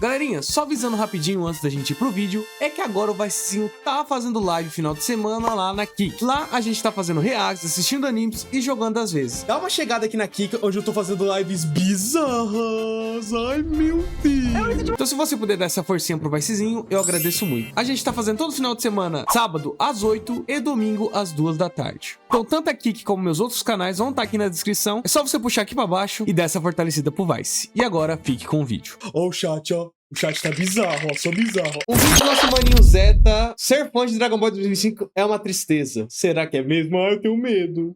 Galerinha, só avisando rapidinho antes da gente ir pro vídeo, é que agora o Vicezinho tá fazendo live final de semana lá na Kick. Lá a gente tá fazendo reacts, assistindo animes e jogando às vezes. Dá uma chegada aqui na Kick, onde eu tô fazendo lives bizarras. Ai, meu Deus. Então se você puder dar essa forcinha pro Vicezinho, eu agradeço muito. A gente tá fazendo todo final de semana, sábado às 8 e domingo às 2 da tarde. Então tanto a Kick como meus outros canais vão estar aqui na descrição. É só você puxar aqui pra baixo e dar essa fortalecida pro Vice. E agora, fique com o vídeo. Ó o chat, ó. O chat tá bizarro, ó, só bizarro. O vídeo do nosso maninho Zeta, ser fã de Dragon Ball 2025 é uma tristeza. Será que é mesmo? Ah, eu tenho medo.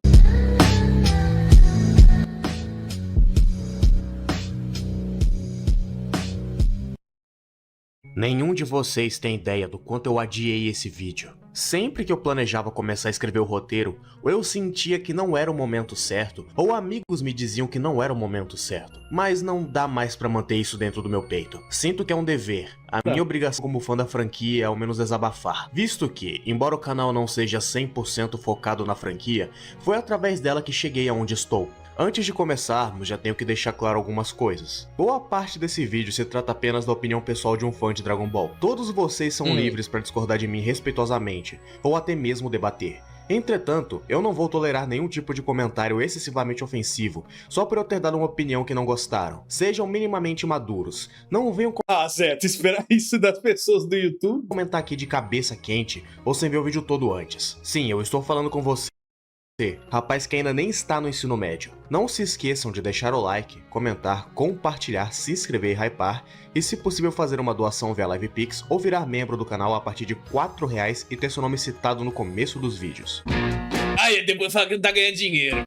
Nenhum de vocês tem ideia do quanto eu adiei esse vídeo. Sempre que eu planejava começar a escrever o roteiro, ou eu sentia que não era o momento certo, ou amigos me diziam que não era o momento certo. Mas não dá mais pra manter isso dentro do meu peito. Sinto que é um dever. A minha obrigação como fã da franquia é ao menos desabafar. Visto que, embora o canal não seja 100% focado na franquia, foi através dela que cheguei aonde estou. Antes de começarmos, já tenho que deixar claro algumas coisas. Boa parte desse vídeo se trata apenas da opinião pessoal de um fã de Dragon Ball. Todos vocês são livres para discordar de mim respeitosamente, ou até mesmo debater. Entretanto, eu não vou tolerar nenhum tipo de comentário excessivamente ofensivo, só por eu ter dado uma opinião que não gostaram. Sejam minimamente maduros. Não venham Zé, tu espera isso das pessoas do YouTube? comentar aqui de cabeça quente, ou sem ver o vídeo todo antes. Sim, eu estou falando com você, rapaz que ainda nem está no ensino médio. Não se esqueçam de deixar o like, comentar, compartilhar, se inscrever e hypar, e se possível fazer uma doação via LivePix ou virar membro do canal a partir de R$4 e ter seu nome citado no começo dos vídeos. Aí depois fala que não tá ganhando dinheiro.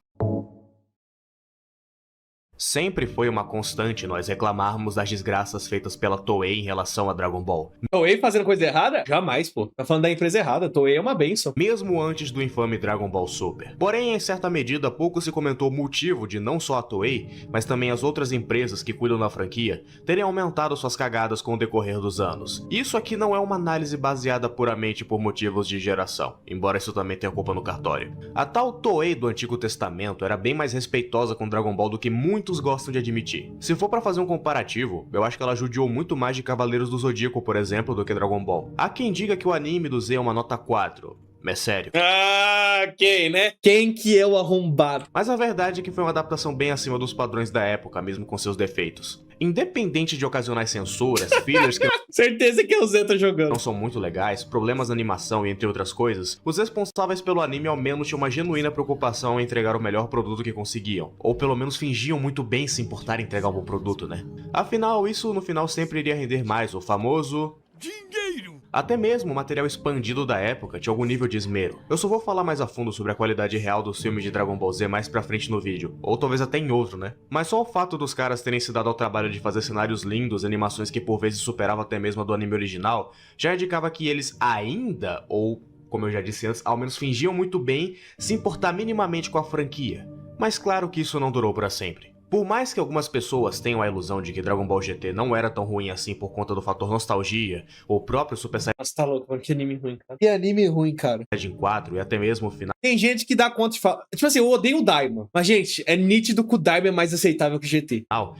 Sempre foi uma constante nós reclamarmos das desgraças feitas pela Toei em relação a Dragon Ball. Toei fazendo coisa errada? Jamais, pô. Tá falando da empresa errada. Toei é uma bênção. Mesmo antes do infame Dragon Ball Super. Porém, em certa medida, pouco se comentou o motivo de não só a Toei, mas também as outras empresas que cuidam da franquia, terem aumentado suas cagadas com o decorrer dos anos. Isso aqui não é uma análise baseada puramente por motivos de geração, embora isso também tenha culpa no cartório. A tal Toei do Antigo Testamento era bem mais respeitosa com Dragon Ball do que muitos gostam de admitir. Se for pra fazer um comparativo, eu acho que ela judiou muito mais de Cavaleiros do Zodíaco, por exemplo, do que Dragon Ball. Há quem diga que o anime do Z é uma nota 4. É sério. Ah, quem, né? Quem que é o arrombado? Mas a verdade é que foi uma adaptação bem acima dos padrões da época, mesmo com seus defeitos. Independente de ocasionais censuras, fillers que Certeza que é o Zeta jogando. não são muito legais, problemas na animação e entre outras coisas, os responsáveis pelo anime ao menos tinham uma genuína preocupação em entregar o melhor produto que conseguiam. Ou pelo menos fingiam muito bem se importar em entregar um bom produto, né? Afinal, isso no final sempre iria render mais, o famoso dinheiro. Até mesmo o material expandido da época tinha algum nível de esmero. Eu só vou falar mais a fundo sobre a qualidade real dos filmes de Dragon Ball Z mais pra frente no vídeo, ou talvez até em outro, né? Mas só o fato dos caras terem se dado ao trabalho de fazer cenários lindos, animações que por vezes superavam até mesmo a do anime original, já indicava que eles ainda, ou como eu já disse antes, ao menos fingiam muito bem se importar minimamente com a franquia. Mas claro que isso não durou pra sempre. Por mais que algumas pessoas tenham a ilusão de que Dragon Ball GT não era tão ruim assim por conta do fator nostalgia, ou o próprio Super Nossa, tá louco, mano. Que anime ruim, cara. Que anime ruim, cara. Saiyajin 4 e até mesmo o final Tem gente que dá conta de falar. Tipo assim, eu odeio o Daima. Mas, gente, é nítido que o Daima é mais aceitável que o GT. a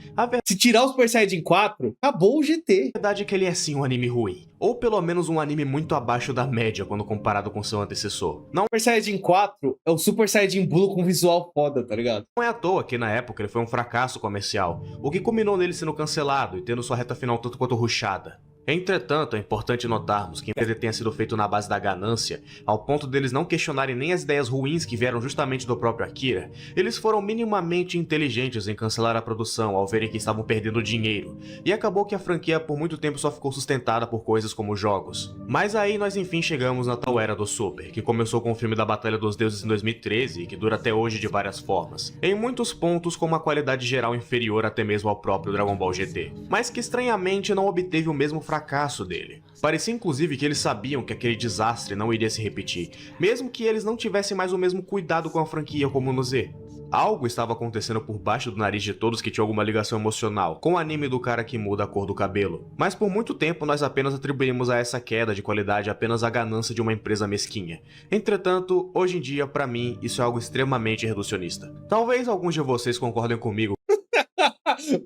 Se tirar o Super Saiyajin 4, acabou o GT. verdade é que ele é sim um anime ruim, ou pelo menos um anime muito abaixo da média quando comparado com seu antecessor. Não O Super Saiyajin 4 é o Super Saiyajin Blue com visual foda, tá ligado? é à toa que na época ele foi um fracasso comercial, o que culminou nele sendo cancelado e tendo sua reta final tanto quanto rushada. Entretanto, é importante notarmos que ele tenha sido feito na base da ganância, ao ponto deles não questionarem nem as ideias ruins que vieram justamente do próprio Akira, eles foram minimamente inteligentes em cancelar a produção ao verem que estavam perdendo dinheiro, e acabou que a franquia por muito tempo só ficou sustentada por coisas como jogos. Mas aí nós enfim chegamos na tal era do Super, que começou com o filme da Batalha dos Deuses em 2013 e que dura até hoje de várias formas, em muitos pontos com uma qualidade geral inferior até mesmo ao próprio Dragon Ball GT, mas que estranhamente não obteve o mesmo fracasso dele. Parecia inclusive que eles sabiam que aquele desastre não iria se repetir, mesmo que eles não tivessem mais o mesmo cuidado com a franquia como no Z. Algo estava acontecendo por baixo do nariz de todos que tinha alguma ligação emocional com o anime do cara que muda a cor do cabelo. Mas por muito tempo nós apenas atribuímos a essa queda de qualidade apenas à ganância de uma empresa mesquinha. Entretanto, hoje em dia, pra mim, isso é algo extremamente reducionista. Talvez alguns de vocês concordem comigo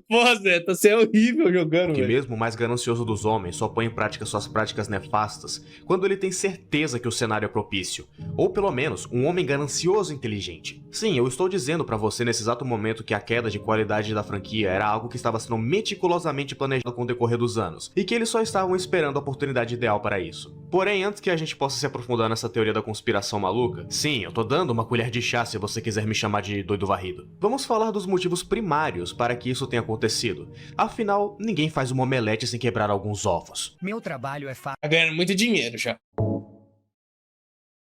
Pô, Zé, você é horrível jogando, Que velho. mesmo o mais ganancioso dos homens só põe em prática suas práticas nefastas quando ele tem certeza que o cenário é propício. Ou pelo menos, um homem ganancioso e inteligente. Sim, eu estou dizendo pra você nesse exato momento que a queda de qualidade da franquia era algo que estava sendo meticulosamente planejado com o decorrer dos anos, e que eles só estavam esperando a oportunidade ideal para isso. Porém, antes que a gente possa se aprofundar nessa teoria da conspiração maluca, sim, eu tô dando uma colher de chá se você quiser me chamar de doido varrido. Vamos falar dos motivos primários para que isso tenha acontecido. Afinal, ninguém faz uma omelete sem quebrar alguns ovos. Meu trabalho é fácil. Tá ganhando muito dinheiro já.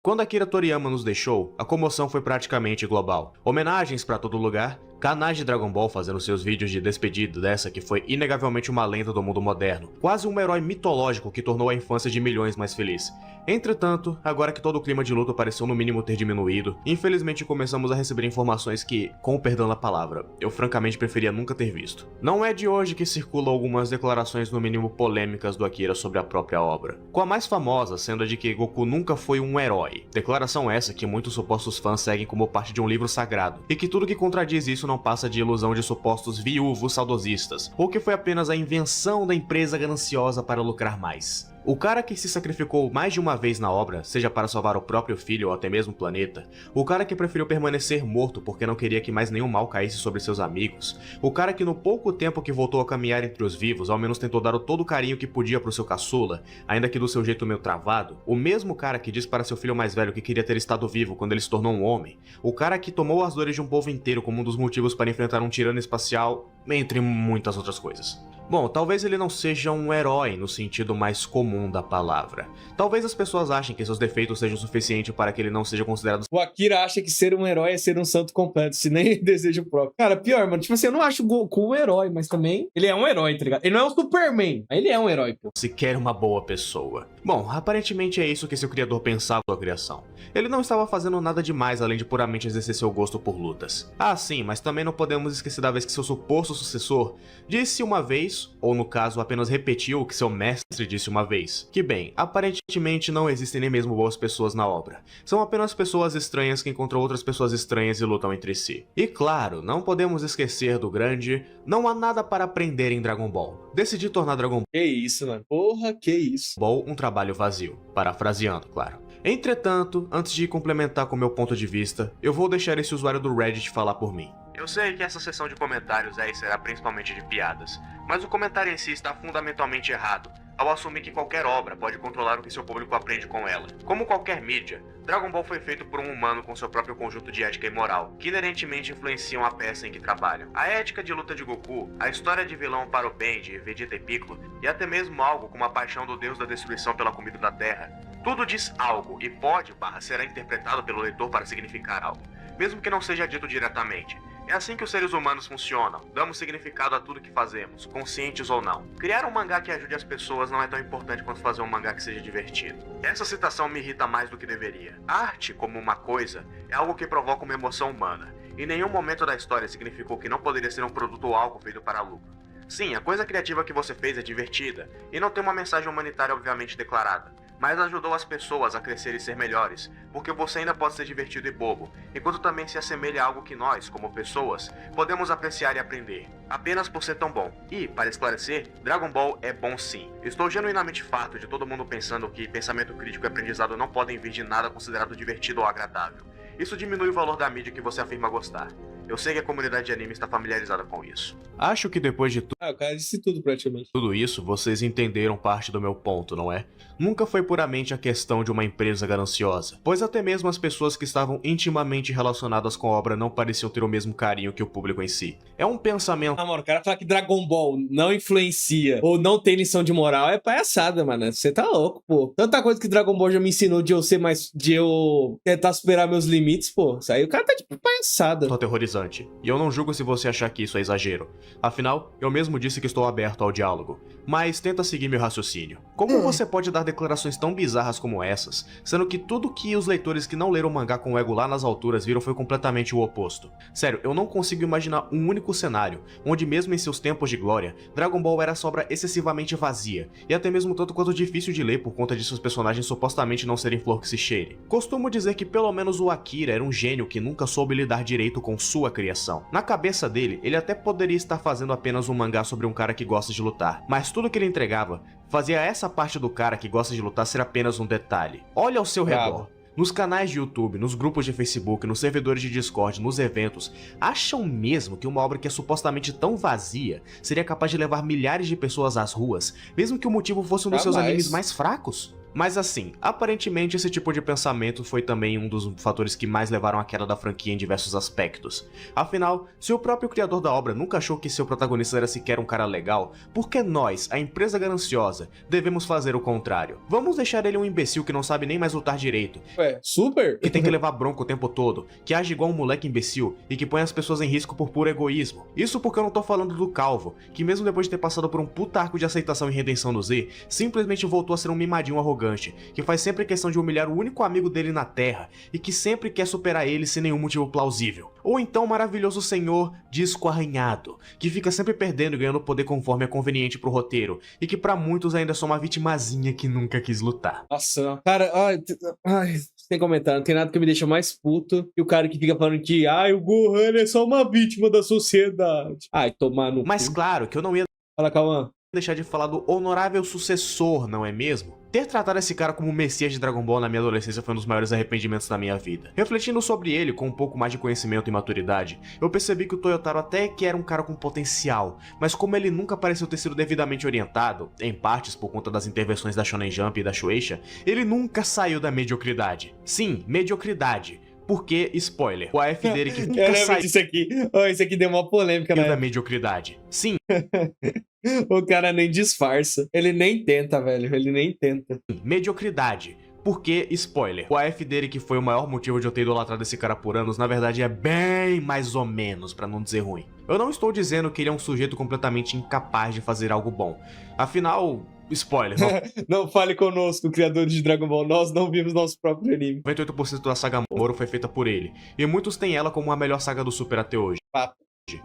Quando Akira Toriyama nos deixou, a comoção foi praticamente global. Homenagens pra todo lugar, canais de Dragon Ball fazendo seus vídeos de despedida dessa que foi inegavelmente uma lenda do mundo moderno, quase um herói mitológico que tornou a infância de milhões mais feliz. Entretanto, agora que todo o clima de luta pareceu no mínimo ter diminuído, infelizmente começamos a receber informações que, com o perdão da palavra, eu francamente preferia nunca ter visto. Não é de hoje que circulam algumas declarações no mínimo polêmicas do Akira sobre a própria obra, com a mais famosa sendo a de que Goku nunca foi um herói. Declaração essa que muitos supostos fãs seguem como parte de um livro sagrado, e que tudo que contradiz isso não passa de ilusão de supostos viúvos saudosistas, ou que foi apenas a invenção da empresa gananciosa para lucrar mais. O cara que se sacrificou mais de uma vez na obra, seja para salvar o próprio filho ou até mesmo o planeta, o cara que preferiu permanecer morto porque não queria que mais nenhum mal caísse sobre seus amigos, o cara que no pouco tempo que voltou a caminhar entre os vivos, ao menos tentou dar todo o carinho que podia pro seu caçula, ainda que do seu jeito meio travado, o mesmo cara que disse para seu filho mais velho que queria ter estado vivo quando ele se tornou um homem, o cara que tomou as dores de um povo inteiro como um dos motivos para enfrentar um tirano espacial, entre muitas outras coisas. Bom, talvez ele não seja um herói no sentido mais comum da palavra. Talvez as pessoas achem que seus defeitos sejam o suficiente para que ele não seja considerado. O Akira acha que ser um herói é ser um santo completo, se nem desejo próprio. Cara, pior, mano, tipo assim, eu não acho o Goku um herói, mas também ele é um herói, tá ligado? Ele não é o Superman, mas ele é um herói, pô. Sequer uma boa pessoa. Bom, aparentemente é isso que seu criador pensava da sua criação. Ele não estava fazendo nada demais além de puramente exercer seu gosto por lutas. Ah, sim, mas também não podemos esquecer da vez que seu suposto sucessor disse uma vez, ou no caso apenas repetiu o que seu mestre disse uma vez, que bem, aparentemente não existem nem mesmo boas pessoas na obra. São apenas pessoas estranhas que encontram outras pessoas estranhas e lutam entre si. E claro, não podemos esquecer do grande "não há nada para aprender em Dragon Ball". Decidi tornar Dragon Que isso, mano. Porra, que isso. Ball um trabalho vazio, parafraseando, claro. Entretanto, antes de complementar com meu ponto de vista, eu vou deixar esse usuário do Reddit falar por mim. Eu sei que essa seção de comentários aí será principalmente de piadas, mas o comentário em si está fundamentalmente errado, ao assumir que qualquer obra pode controlar o que seu público aprende com ela. Como qualquer mídia, Dragon Ball foi feito por um humano com seu próprio conjunto de ética e moral, que inerentemente influenciam a peça em que trabalham. A ética de luta de Goku, a história de vilão para o bem de Vegeta e Piccolo, e até mesmo algo como a paixão do deus da destruição pela comida da Terra, tudo diz algo e será interpretado pelo leitor para significar algo, mesmo que não seja dito diretamente. É assim que os seres humanos funcionam, damos significado a tudo que fazemos, conscientes ou não. Criar um mangá que ajude as pessoas não é tão importante quanto fazer um mangá que seja divertido. Essa citação me irrita mais do que deveria. A arte, como uma coisa, é algo que provoca uma emoção humana. Em nenhum momento da história significou que não poderia ser um produto ou algo feito para lucro. Sim, a coisa criativa que você fez é divertida, e não tem uma mensagem humanitária obviamente declarada, mas ajudou as pessoas a crescer e ser melhores, porque você ainda pode ser divertido e bobo, enquanto também se assemelha a algo que nós, como pessoas, podemos apreciar e aprender, apenas por ser tão bom. E, para esclarecer, Dragon Ball é bom sim. Estou genuinamente farto de todo mundo pensando que pensamento crítico e aprendizado não podem vir de nada considerado divertido ou agradável. Isso diminui o valor da mídia que você afirma gostar. Eu sei que a comunidade de anime está familiarizada com isso. Acho que depois de O cara disse tudo praticamente. tudo isso, vocês entenderam parte do meu ponto, não é? Nunca foi puramente a questão de uma empresa gananciosa, pois até mesmo as pessoas que estavam intimamente relacionadas com a obra não pareciam ter o mesmo carinho que o público em si. É um pensamento Ah, mano, o cara falar que Dragon Ball não influencia ou não tem lição de moral é palhaçada, mano. Você tá louco, pô. Tanta coisa que Dragon Ball já me ensinou de eu ser mais. De eu tentar superar meus limites, pô. Isso aí o cara tá tipo palhaçada. aterrorizante, e eu não julgo se você achar que isso é exagero. Afinal, eu mesmo disse que estou aberto ao diálogo, mas tenta seguir meu raciocínio. Como você pode dar declarações tão bizarras como essas, sendo que tudo que os leitores que não leram o mangá com o ego lá nas alturas viram foi completamente o oposto? Sério, eu não consigo imaginar um único cenário, onde mesmo em seus tempos de glória, Dragon Ball era essa obra excessivamente vazia, e até mesmo tanto quanto difícil de ler por conta de seus personagens supostamente não serem flor que se cheire. Costumo dizer que pelo menos o Akira era um gênio que nunca soube lidar direito com sua criação. Na cabeça dele, ele até poderia estar fazendo apenas um mangá sobre um cara que gosta de lutar, mas tudo que ele entregava fazia essa parte do cara que gosta de lutar ser apenas um detalhe. Olha ao seu redor. Nos canais de YouTube, nos grupos de Facebook, nos servidores de Discord, nos eventos, acham mesmo que uma obra que é supostamente tão vazia seria capaz de levar milhares de pessoas às ruas, mesmo que o motivo fosse um dos seus animes mais fracos? Mas assim, aparentemente esse tipo de pensamento foi também um dos fatores que mais levaram à queda da franquia em diversos aspectos. Afinal, se o próprio criador da obra nunca achou que seu protagonista era sequer um cara legal, por que nós, a empresa gananciosa, devemos fazer o contrário? Vamos deixar ele um imbecil que não sabe nem mais lutar direito, Super! que tem que levar bronca o tempo todo, que age igual um moleque imbecil e que põe as pessoas em risco por puro egoísmo. Isso porque eu não tô falando do Calvo, que mesmo depois de ter passado por um puta arco de aceitação e redenção no Z, simplesmente voltou a ser um mimadinho arrogante, que faz sempre questão de humilhar o único amigo dele na Terra e que sempre quer superar ele sem nenhum motivo plausível. Ou então o maravilhoso senhor Disco Arranhado, que fica sempre perdendo e ganhando poder conforme é conveniente pro roteiro, e que pra muitos ainda é só uma vitimazinha que nunca quis lutar. Nossa, cara, sem comentar, não tem nada que me deixa mais puto que o cara que fica falando que o Gohan é só uma vítima da sociedade. Tomar no Mas cu. claro que eu não ia Fala, Cauã. deixar de falar do honorável sucessor, não é mesmo? Ter tratado esse cara como o Messias de Dragon Ball na minha adolescência foi um dos maiores arrependimentos da minha vida. Refletindo sobre ele com um pouco mais de conhecimento e maturidade, eu percebi que o Toyotaro até que era um cara com potencial, mas como ele nunca pareceu ter sido devidamente orientado, em partes por conta das intervenções da Shonen Jump e da Shueisha, ele nunca saiu da mediocridade. Sim, mediocridade. Porque, spoiler, o AF dele que nunca saiu disso aqui. Isso aqui deu uma polêmica, da mediocridade. Sim, O cara nem disfarça. Ele nem tenta, velho. Ele nem tenta. mediocridade. Porque, spoiler, o AF dele que foi o maior motivo de eu ter idolatrado esse cara por anos, na verdade é bem mais ou menos, pra não dizer ruim. Eu não estou dizendo que ele é um sujeito completamente incapaz de fazer algo bom. Afinal, spoiler, Não fale conosco, criadores de Dragon Ball. Nós não vimos nosso próprio anime. 98% da saga Moro foi feita por ele, e muitos têm ela como a melhor saga do Super até hoje. Papo.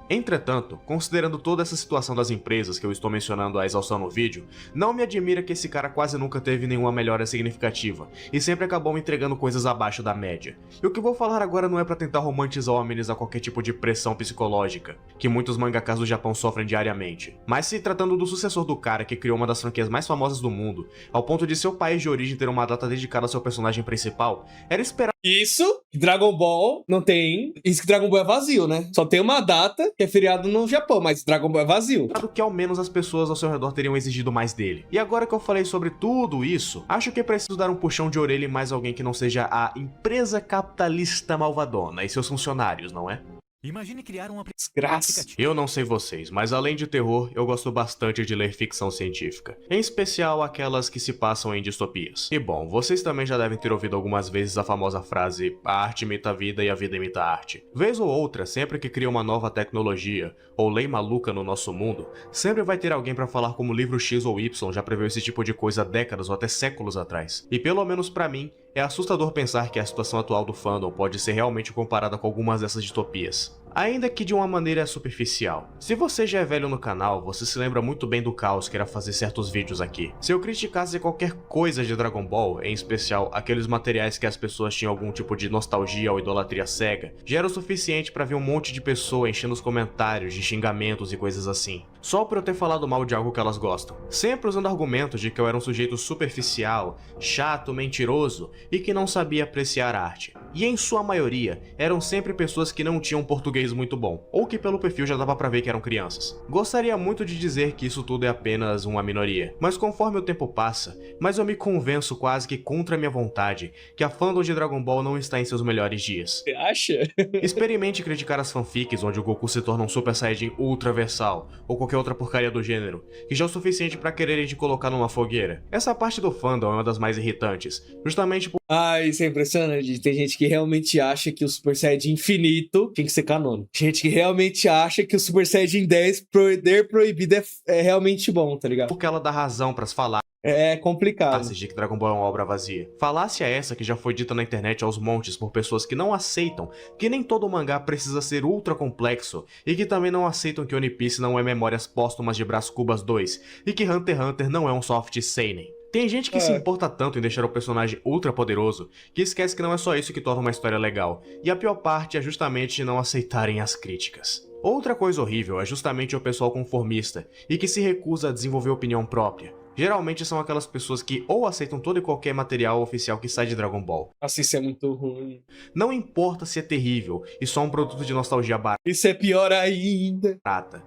Entretanto, considerando toda essa situação das empresas que eu estou mencionando a exaustão no vídeo, não me admira que esse cara quase nunca teve nenhuma melhora significativa, e sempre acabou me entregando coisas abaixo da média. E o que vou falar agora não é pra tentar romantizar ou amenizar qualquer tipo de pressão psicológica, que muitos mangakas do Japão sofrem diariamente, mas se tratando do sucessor do cara que criou uma das franquias mais famosas do mundo, ao ponto de seu país de origem ter uma data dedicada ao seu personagem principal, era esperado Isso, Dragon Ball não tem. Isso que Dragon Ball é vazio, né? Só tem uma data que é feriado no Japão, mas Dragon Ball é vazio. que ao menos as pessoas ao seu redor teriam exigido mais dele. E agora que eu falei sobre tudo isso, acho que é preciso dar um puxão de orelha em mais alguém que não seja a empresa capitalista malvadona e seus funcionários, não é? Imagine criar um Desgraça. Eu não sei vocês, mas além de terror, eu gosto bastante de ler ficção científica, em especial aquelas que se passam em distopias. E bom, vocês também já devem ter ouvido algumas vezes a famosa frase "a arte imita a vida e a vida imita a arte". Vez ou outra, sempre que cria uma nova tecnologia ou lei maluca no nosso mundo, sempre vai ter alguém pra falar como o livro X ou Y já preveu esse tipo de coisa há décadas ou até séculos atrás. E pelo menos pra mim, é assustador pensar que a situação atual do fandom pode ser realmente comparada com algumas dessas distopias. Ainda que de uma maneira superficial. Se você já é velho no canal, você se lembra muito bem do caos que era fazer certos vídeos aqui. Se eu criticasse qualquer coisa de Dragon Ball, em especial aqueles materiais que as pessoas tinham algum tipo de nostalgia ou idolatria cega, já era o suficiente pra ver um monte de pessoa enchendo os comentários de xingamentos e coisas assim. Só por eu ter falado mal de algo que elas gostam. Sempre usando argumentos de que eu era um sujeito superficial, chato, mentiroso e que não sabia apreciar arte. E em sua maioria, eram sempre pessoas que não tinham português muito bom, ou que pelo perfil já dava pra ver que eram crianças. Gostaria muito de dizer que isso tudo é apenas uma minoria, mas conforme o tempo passa, mais eu me convenço quase que contra minha vontade que a fandom de Dragon Ball não está em seus melhores dias. Você acha? Experimente criticar as fanfics onde o Goku se torna um Super Saiyajin Ultra Versal, ou qualquer outra porcaria do gênero, que já é o suficiente pra quererem te colocar numa fogueira. Essa parte do fandom é uma das mais irritantes, justamente por Isso é impressionante. Tem gente que realmente acha que o Super Saiyajin infinito tem que ser canônico. Gente que realmente acha que o Super Saiyajin 10 poder proibido é realmente bom, tá ligado? porque ela dá razão pras falar É complicado. De que Dragon Ball é uma obra vazia. Falácia essa que já foi dita na internet aos montes por pessoas que não aceitam que nem todo mangá precisa ser ultra complexo e que também não aceitam que One Piece não é Memórias Póstumas de Brás Cubas 2 e que Hunter x Hunter não é um soft seinen. Tem gente que se importa tanto em deixar o personagem ultra poderoso que esquece que não é só isso que torna uma história legal, e a pior parte é justamente não aceitarem as críticas. Outra coisa horrível é justamente o pessoal conformista e que se recusa a desenvolver opinião própria. Geralmente são aquelas pessoas que ou aceitam todo e qualquer material oficial que sai de Dragon Ball. Nossa, isso é muito ruim. Não importa se é terrível e só um produto de nostalgia barata. Isso é pior ainda.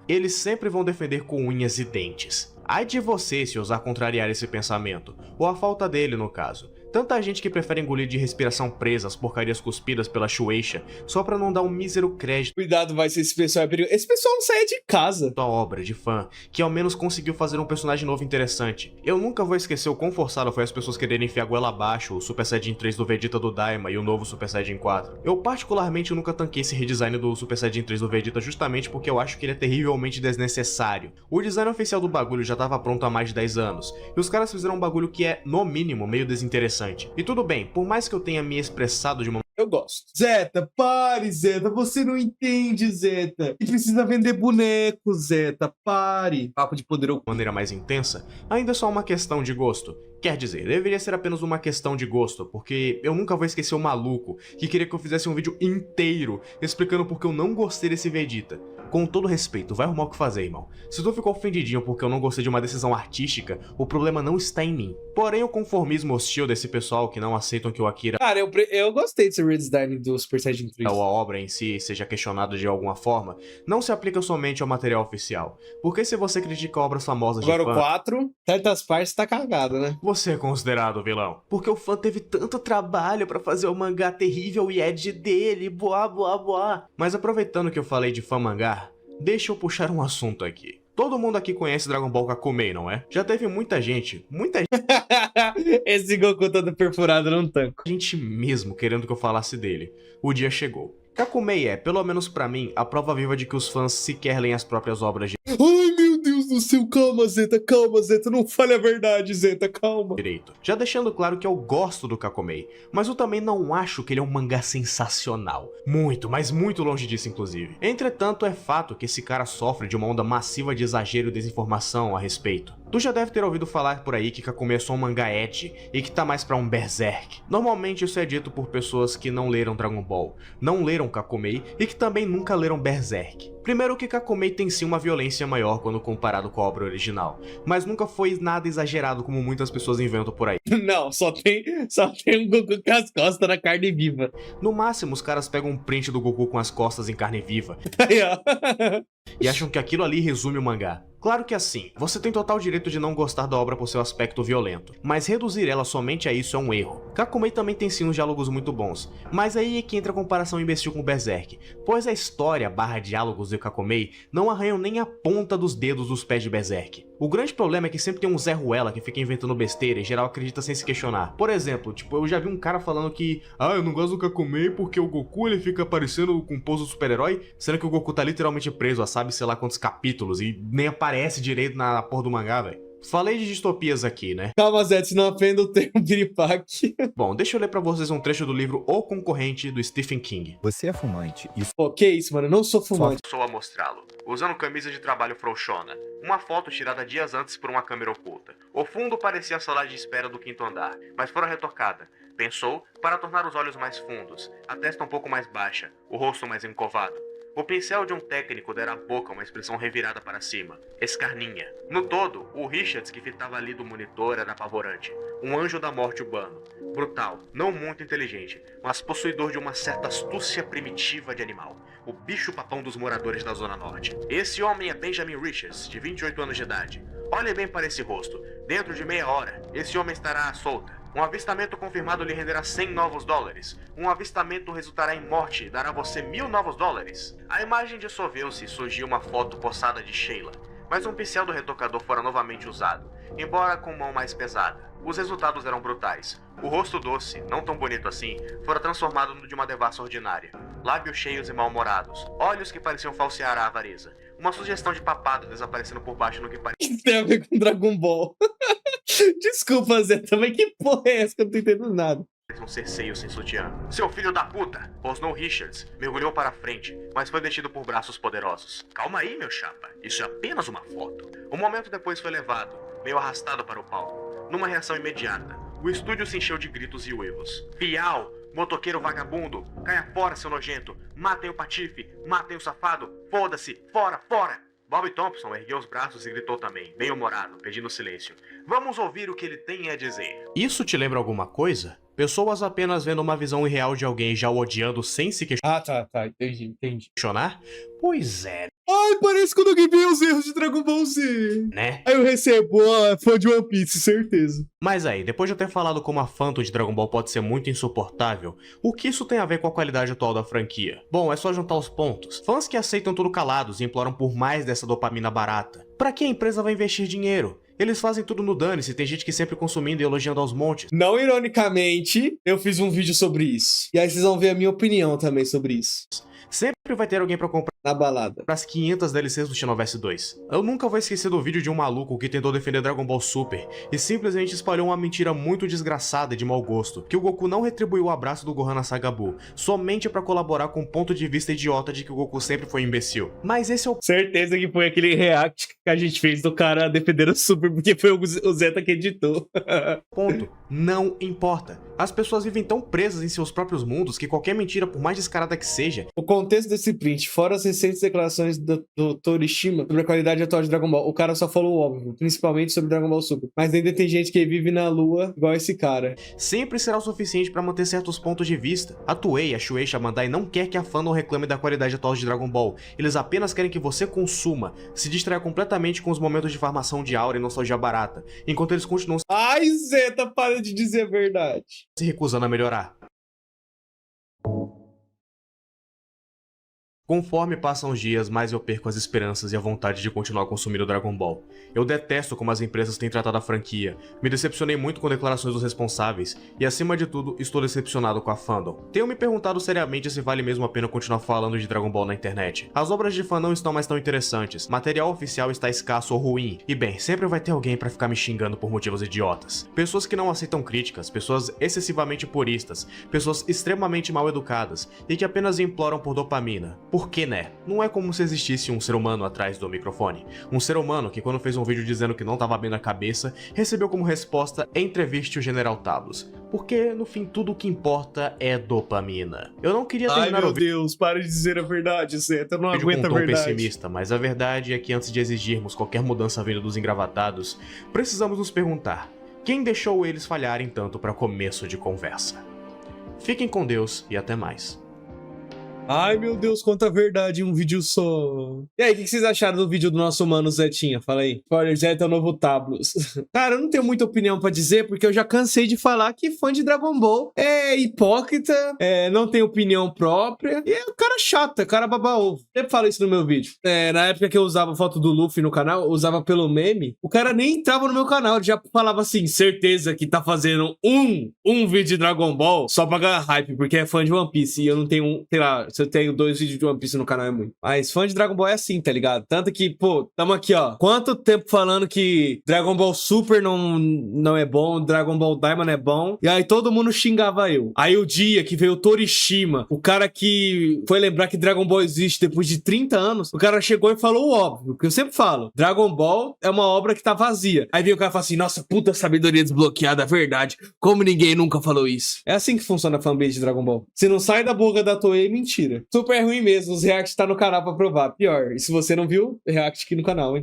Eles sempre vão defender com unhas e dentes. Ai de você se ousar contrariar esse pensamento, ou a falta dele no caso. Tanta gente que prefere engolir de respiração presa as porcarias cuspidas pela Shueisha só pra não dar um mísero crédito. Cuidado, vai ser esse pessoal é perigoso. Esse pessoal não sai de casa. A obra de fã, que ao menos conseguiu fazer um personagem novo interessante. Eu nunca vou esquecer o quão forçado foi as pessoas quererem enfiar goela abaixo o Super Saiyajin 3 do Vegeta do Daima e o novo Super Saiyajin 4. Eu particularmente nunca tanquei esse redesign do Super Saiyajin 3 do Vegeta justamente porque eu acho que ele é terrivelmente desnecessário. O design oficial do bagulho já tava pronto há mais de 10 anos, e os caras fizeram um bagulho que é, no mínimo, meio desinteressante. E tudo bem, por mais que eu tenha me expressado de uma... Eu gosto. Zeta, pare, Zeta. Você não entende, Zeta. E precisa vender boneco, Zeta. Pare. Papo de poder oculto. maneira mais intensa, ainda é só uma questão de gosto. Quer dizer, deveria ser apenas uma questão de gosto, porque eu nunca vou esquecer o maluco que queria que eu fizesse um vídeo inteiro explicando porque eu não gostei desse Vegeta. Com todo respeito, vai arrumar o que fazer, irmão. Se tu ficou ofendidinho porque eu não gostei de uma decisão artística, o problema não está em mim. Porém, o conformismo hostil desse pessoal que não aceitam que o Akira... Cara, eu gostei desse redesign do Super Saiyajin 3. ou a obra em si seja questionado de alguma forma, não se aplica somente ao material oficial. Porque se você critica obras famosas Agora de fã... o 4, certas partes tá cagado, né? Você é considerado vilão. Porque o fã teve tanto trabalho pra fazer o mangá terrível e edgy dele, boa, boa, boa. Mas aproveitando que eu falei de fã mangá, deixa eu puxar um assunto aqui. Todo mundo aqui conhece Dragon Ball Kakumei, não é? Já teve muita gente Esse Goku todo perfurado num tanco. gente mesmo querendo que eu falasse dele. O dia chegou. Kakumei é, pelo menos pra mim, a prova viva de que os fãs sequer leem as próprias obras de Ai, meu Deus do céu, calma, Zeta, não fale a verdade, Zeta, calma. direito. Já deixando claro que eu gosto do Kakumei, mas eu também não acho que ele é um mangá sensacional. Muito, mas muito longe disso inclusive. Entretanto, é fato que esse cara sofre de uma onda massiva de exagero e desinformação a respeito. Tu já deve ter ouvido falar por aí que Kakumei é só um mangá edgy e que tá mais pra um berserk. Normalmente isso é dito por pessoas que não leram Dragon Ball, não leram Kakumei e que também nunca leram Berserk. Primeiro que Kakumei tem sim uma violência maior quando comparado com a obra original, mas nunca foi nada exagerado como muitas pessoas inventam por aí. Não, só tem um Goku com as costas na carne viva. No máximo, os caras pegam um print do Goku com as costas em carne viva Aí, ó. e acham que aquilo ali resume o mangá. Claro que assim, você tem total direito de não gostar da obra por seu aspecto violento, mas reduzir ela somente a isso é um erro. Kakumei também tem sim uns diálogos muito bons, mas aí é que entra a comparação imbecil com Berserk, pois a história / diálogos de Kakumei não arranham nem a ponta dos dedos dos pés de Berserk. O grande problema é que sempre tem um Zé Ruela que fica inventando besteira e geral acredita sem se questionar. Por exemplo, eu já vi um cara falando que eu não gosto do Kakumei porque o Goku ele fica aparecendo com pose do super-herói, sendo que o Goku tá literalmente preso a sabe sei lá quantos capítulos e nem aparece direito na porra do mangá, velho. Falei de distopias aqui, né? Calma, Zé, se não ofenda o termo piripaque. Bom, deixa eu ler pra vocês um trecho do livro O Concorrente, do Stephen King. Você é fumante e Pô, que isso, mano, eu não sou fumante. Sou a mostrá-lo, usando camisa de trabalho frouxona. Uma foto tirada dias antes por uma câmera oculta. O fundo parecia a sala de espera do quinto andar, mas fora retocada. Pensou, para tornar os olhos mais fundos, a testa um pouco mais baixa, o rosto mais encovado. O pincel de um técnico dera à boca uma expressão revirada para cima, escarninha. No todo, o Richards que fitava ali do monitor era apavorante. Um anjo da morte urbano. Brutal, não muito inteligente, mas possuidor de uma certa astúcia primitiva de animal. O bicho-papão dos moradores da Zona Norte. Esse homem é Benjamin Richards, de 28 anos de idade. Olhe bem para esse rosto. Dentro de meia hora, esse homem estará à solta. Um avistamento confirmado lhe renderá 100 novos dólares. Um avistamento resultará em morte e dará a você 1000 novos dólares. A imagem dissolveu-se e surgiu uma foto poçada de Sheila, mas um pincel do retocador fora novamente usado, embora com mão mais pesada. Os resultados eram brutais. O rosto doce, não tão bonito assim, fora transformado no de uma devassa ordinária. Lábios cheios e mal-humorados, olhos que pareciam falsear a avareza. Uma sugestão de papado desaparecendo por baixo no que parecia Isso tem a ver com Dragon Ball. Desculpa, Zé, também que porra é essa que eu não tô entendendo nada? Um cerceio sem sutiã. Seu filho da puta! Rosnou Richards mergulhou para a frente, mas foi detido por braços poderosos. Calma aí, meu chapa. Isso é apenas uma foto. Um momento depois foi levado, meio arrastado para o palco. Numa reação imediata, o estúdio se encheu de gritos e uivos. Fial! Motoqueiro vagabundo! Caia fora, seu nojento! Matem o patife! Matem o safado! Foda-se! Fora, fora! Bob Thompson ergueu os braços e gritou também, bem humorado, pedindo silêncio. Vamos ouvir o que ele tem a dizer. Isso te lembra alguma coisa? Pessoas apenas vendo uma visão irreal de alguém já o odiando sem se Ah, tá, entendi. questionar? Pois é, Ai, parece quando alguém vê os erros de Dragon Ball Z. né? Aí eu recebo, fã de One Piece, certeza. Mas aí, depois de eu ter falado como a Phantom de Dragon Ball pode ser muito insuportável, o que isso tem a ver com a qualidade atual da franquia? Bom, é só juntar os pontos. Fãs que aceitam tudo calados e imploram por mais dessa dopamina barata. Pra que a empresa vai investir dinheiro? Eles fazem tudo no dane-se, tem gente que sempre consumindo e elogiando aos montes. Não ironicamente, eu fiz um vídeo sobre isso. E aí vocês vão ver a minha opinião também sobre isso. Sempre vai ter alguém pra comprar Na balada. as 500 DLCs do Xenoverse 2. Eu nunca vou esquecer do vídeo de um maluco que tentou defender Dragon Ball Super e simplesmente espalhou uma mentira muito desgraçada e de mau gosto, que o Goku não retribuiu o abraço do Gohan na saga Buu, somente pra colaborar com o ponto de vista idiota de que o Goku sempre foi imbecil. Mas esse é o Certeza que foi aquele react que a gente fez do cara defendendo o Super, porque foi o Zeta que editou. ponto. Não importa. As pessoas vivem tão presas em seus próprios mundos que qualquer mentira, por mais descarada que seja, O contexto desse print, fora as recentes declarações do Torishima sobre a qualidade atual de Dragon Ball, o cara só falou o óbvio, principalmente sobre Dragon Ball Super. Mas ainda tem gente que vive na lua igual esse cara. sempre será o suficiente pra manter certos pontos de vista. A Toei, a Shueisha, a Bandai não quer que a fandom reclame da qualidade atual de Dragon Ball. Eles apenas querem que você consuma, se distraia completamente com os momentos de farmação de aura e nostalgia barata, enquanto eles continuam Ai, Zeta, para de dizer a verdade. se recusando a melhorar. Conforme passam os dias, mais eu perco as esperanças e a vontade de continuar consumindo Dragon Ball. Eu detesto como as empresas têm tratado a franquia, me decepcionei muito com declarações dos responsáveis, e acima de tudo, estou decepcionado com a fandom. Tenho me perguntado seriamente se vale mesmo a pena continuar falando de Dragon Ball na internet. As obras de fã não estão mais tão interessantes, material oficial está escasso ou ruim, e bem, sempre vai ter alguém pra ficar me xingando por motivos idiotas. Pessoas que não aceitam críticas, pessoas excessivamente puristas, pessoas extremamente mal educadas, e que apenas imploram por dopamina. Por que, né? Não é como se existisse um ser humano atrás do microfone. Um ser humano que, quando fez um vídeo dizendo que não tava bem na cabeça, recebeu como resposta entreviste o General Tablos. Porque, no fim, tudo o que importa é dopamina. Eu não queria terminar o vídeo Deus, para de dizer a verdade, Zeta, eu não com um tom pessimista, mas a verdade é que antes de exigirmos qualquer mudança vinda dos engravatados, precisamos nos perguntar: quem deixou eles falharem tanto para começo de conversa? Fiquem com Deus e até mais. Ai, meu Deus, quanta verdade em um vídeo só. E aí, o que vocês acharam do vídeo do nosso mano Zetinha? Fala aí. Spoiler, Zeta é o novo Tablos. Cara, eu não tenho muita opinião pra dizer, porque eu já cansei de falar que fã de Dragon Ball é hipócrita, não tem opinião própria, e é um cara chato, é cara baba-ovo. Sempre falo isso no meu vídeo. Na época que eu usava foto do Luffy no canal, eu usava pelo meme, o cara nem entrava no meu canal, ele já falava assim, certeza que tá fazendo um vídeo de Dragon Ball só pra ganhar hype, porque é fã de One Piece, e eu não tenho sei lá, se eu tenho 2 vídeos de One Piece no canal é muito. Mas fã de Dragon Ball é assim, tá ligado? Tanto que, pô, tamo aqui, ó. Quanto tempo falando que Dragon Ball Super não é bom, Dragon Ball Diamond é bom. E aí todo mundo xingava eu. Aí o dia que veio o Torishima, o cara que foi lembrar que Dragon Ball existe depois de 30 anos, o cara chegou e falou o óbvio, que eu sempre falo. Dragon Ball é uma obra que tá vazia. Aí veio o cara e fala assim, nossa, puta sabedoria desbloqueada, verdade. Como ninguém nunca falou isso. É assim que funciona a fanbase de Dragon Ball. Se não sai da boca da Toei, mentira. Super ruim mesmo, os reacts tá no canal pra provar. Pior, e se você não viu, react aqui no canal, hein?